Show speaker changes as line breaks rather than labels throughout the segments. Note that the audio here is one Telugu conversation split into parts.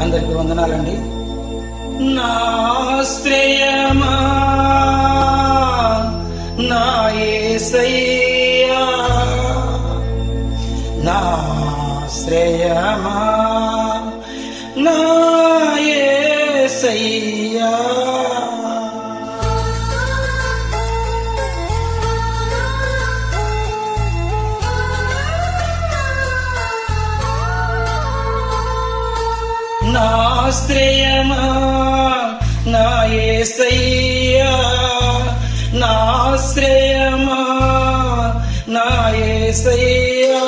అందరికీ వందనాలండి. నా ఆశ్రయమా నా యేసయ్యా, నా ఆశ్రయమా నా యేసయ్యా. నా ఆశ్రయమా నా యేసయ్యా, నా ఆశ్రయమా నా యేసయ్యా.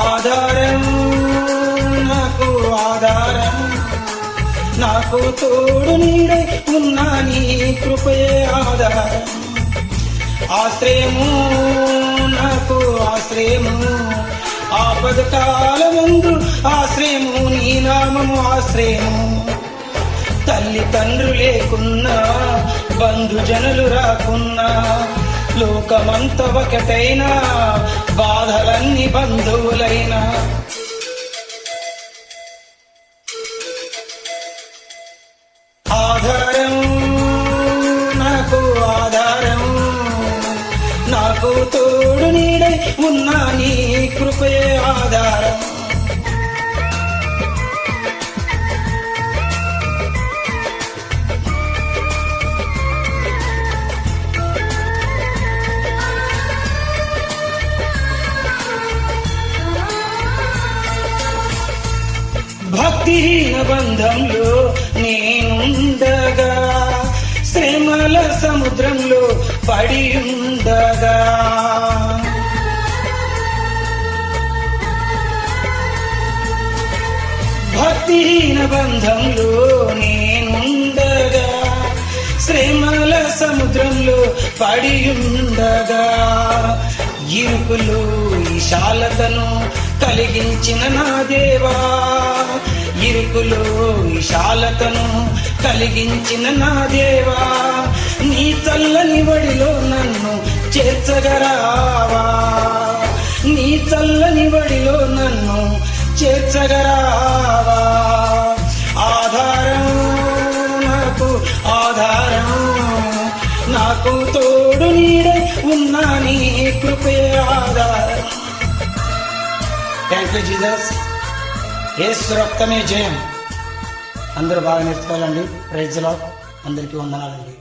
ఆధారం నాకు ఆధారం, నాకు తోడు నీడై ఉన్నా నీ కృపయే ఆధారం. ఆశ్రయము నాకు ఆశ్రయము, ఆపద కాలమందు ఆశ్రయము, నీ నామము ఆశ్రయము. తల్లి తండ్రు లేకున్నా, బంధుజనులు రాకున్నా, లోకమంత ఒకటైనా, బాధలన్నీ బంధువులైనా, ఆధారం నాకు ఆధారం, నాకు తోడు నీడై ఉన్నా నీ కృపయే ఆధారం. భక్తిహీన బంధంలో నేనుండగా, శ్రమల సముద్రంలో పడి ఉండగా, భక్తిహీన బంధంలో నేనుండగా, శ్రమల సముద్రంలో పడి ఉండగా, ఇరుకులు విశాలతను కలిగించిన నా దేవా, ఇరుకులు విశాలతను కలిగించిన నా దేవా, నీ చల్లని వడిలో నన్ను చేర్చగరావా, నీ చల్లని వడిలో నన్ను చేర్చగరావా. ఆధారం నాకు ఆధారం, నాకు తోడు నీడై ఉన్నా నీ కృపే ఆధారం. Thank you Jesus. యేసు రక్తమే జయం. అందరూ బాగా నేర్చుకోవాలండి. Praise the Lord. అందరికీ వందనాలండి.